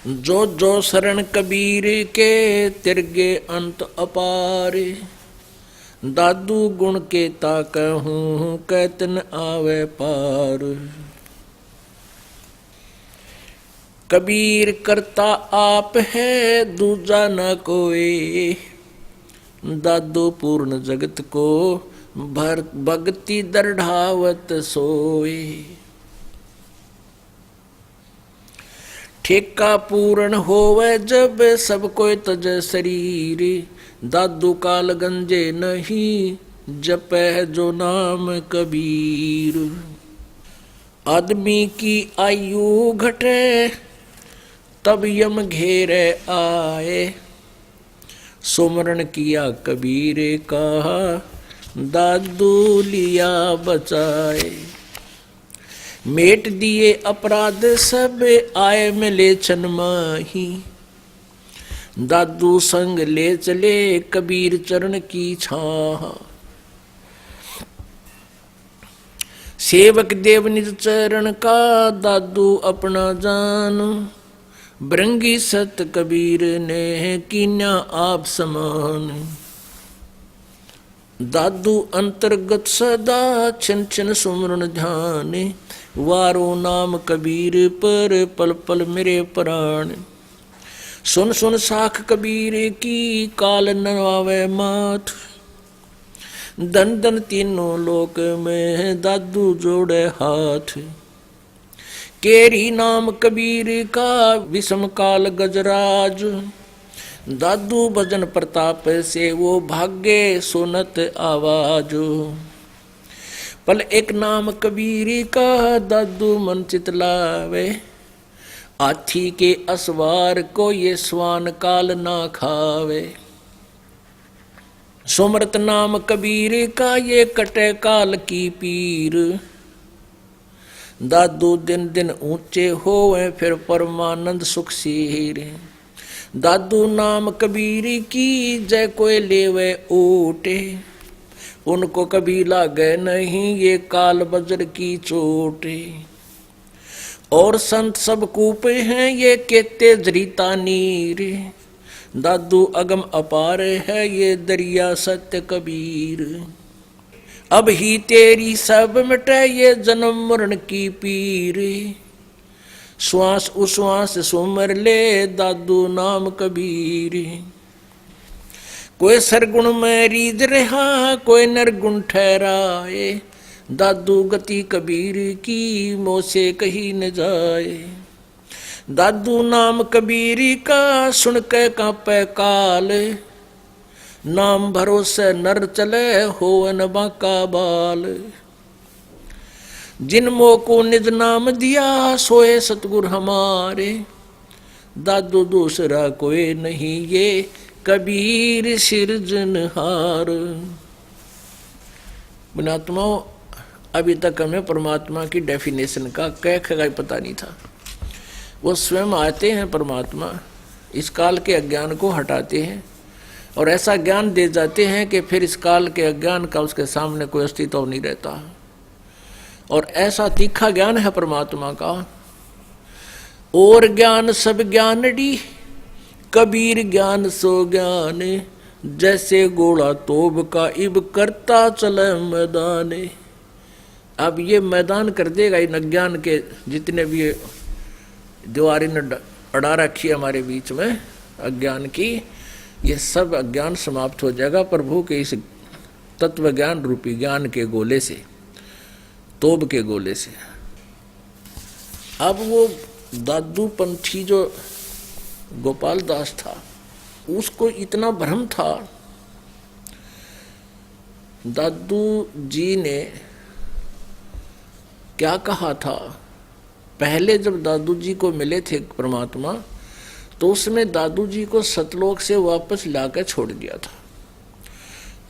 जो जो शरण कबीर के तिरगे अंत अपार। दादू गुण के ताकहूँ कैतन आवे पार। कबीर करता आप है दूजा न कोई। दादू पूर्ण जगत को भर भक्ति दृढ़ावत सोए। ठेका पूर्ण होवे जब सब कोई तज शरीर। दादू काल गंजे नहीं जपै जो नाम कबीर। आदमी की आयु घटे तब यम घेरे आए। सुमरण किया कबीर कहा दादू लिया बचाए। मेट दिए अपराध सब आए मिले छन माही। दादू संग ले चले कबीर चरण की छाह। सेवक देव निज चरण का दादू अपना जान। भृंगी सत कबीर ने कीन्या आप समान। दादू अंतर्गत सदा छिन छिन सुमरण ध्यान। वारो नाम कबीर पर पल पल मेरे प्राण। सुन सुन साख कबीर की काल न आवे माथ। दन दन तीनों लोक में दादू जोड़े हाथ। केरी नाम कबीर का विषम काल गजराज। दादू भजन प्रताप से वो भाग्य सुनत आवाज। पल एक नाम कबीर का दादू मन चितलावे। हाथी के असवार को ये स्वान काल ना खावे। सुमरत नाम कबीर का ये कटे काल की पीर। दादू दिन दिन ऊंचे होवे फिर परमानंद सुख सीर। दादू नाम कबीर की जय कोई लेवे ऊटे। उनको कभी लागे नहीं ये काल बजर की चोटे। और संत सब कूपे हैं ये केते जरीता नीर। दादू अगम अपार है ये दरिया सत्य कबीर। अब ही तेरी सब मिटे ये जन्म मरण की पीर। श्वास उश्वास सुमर ले दादू नाम कबीर। कोई सरगुण में रीझ रहा कोई नरगुण ठहराए। दादू गति कबीर की मोह से कही न जाए। दादू नाम कबीर का सुन के कांपे काल। नाम भरोसे नर चले हो न बाका बाल। जिन मोह को निज नाम दिया सोए सतगुर हमारे। दादू दूसरा कोई नहीं ये कबीर सिरजनहार। पुण्यात्माओं, अभी तक हमें परमात्मा की डेफिनेशन का कह पता नहीं था। वो स्वयं आते हैं परमात्मा, इस काल के अज्ञान को हटाते हैं और ऐसा ज्ञान दे जाते हैं कि फिर इस काल के अज्ञान का उसके सामने कोई अस्तित्व नहीं रहता। और ऐसा तीखा ज्ञान है परमात्मा का। और ज्ञान सब ज्ञानड़ी कबीर ज्ञान सो ज्ञान। जैसे घोड़ा तोब का इब करता चले मैदान। अब ये मैदान कर देगा इन अज्ञान के जितने भी दीवारें अड़ा रखी है हमारे बीच में अज्ञान की। ये सब अज्ञान समाप्त हो जाएगा प्रभु के इस तत्व ज्ञान रूपी ज्ञान के गोले से, तोब के गोले से। अब वो दादू पंथी जो गोपाल दास था उसको इतना भ्रम था। दादू जी ने क्या कहा था, पहले जब दादू जी को मिले थे परमात्मा तो उसमें दादू जी को सतलोक से वापस लाकर छोड़ दिया था।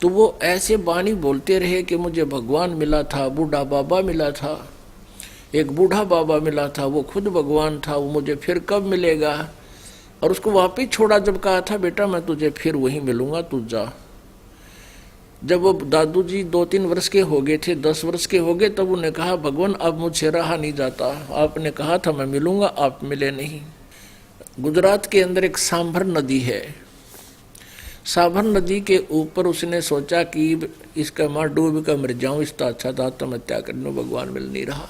तो वो ऐसे वाणी बोलते रहे कि मुझे भगवान मिला था, बूढ़ा बाबा मिला था, एक बूढ़ा बाबा मिला था, वो खुद भगवान था, वो मुझे फिर कब मिलेगा। और उसको वापिस छोड़ा जब कहा था बेटा मैं तुझे फिर वहीं मिलूंगा, तू जा। जब वो दादू जी 2-3 वर्ष के हो गए थे, 10 वर्ष के हो गए, तब उन्हें कहा भगवान अब मुझसे रहा नहीं जाता, आपने कहा था मैं मिलूंगा, आप मिले नहीं। गुजरात के अंदर एक सांभर नदी है। सांभर नदी के ऊपर उसने सोचा कि इसका मां डूब कर मर जाऊं, इसका अच्छा था आत्महत्या करने, भगवान मिल नहीं रहा।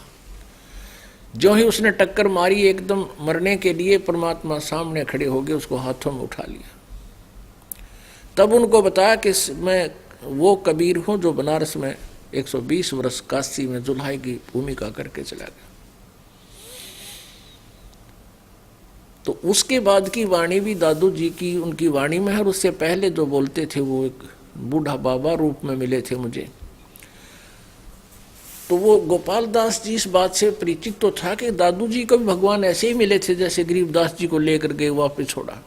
जो ही उसने टक्कर मारी एकदम मरने के लिए, परमात्मा सामने खड़े हो गए, उसको हाथों में उठा लिया। तब उनको बताया कि मैं वो कबीर हूं जो बनारस में 120 वर्ष काशी में जुल्हाई की भूमिका करके चला गया। तो उसके बाद की वाणी भी दादू जी की उनकी वाणी में है, और उससे पहले जो बोलते थे वो एक बूढ़ा बाबा रूप में मिले थे मुझे। तो वो गोपाल दास जी इस बात से परिचित तो था कि दादू जी को भी भगवान ऐसे ही मिले थे जैसे गरीबदास जी को लेकर गए वापस छोड़ा।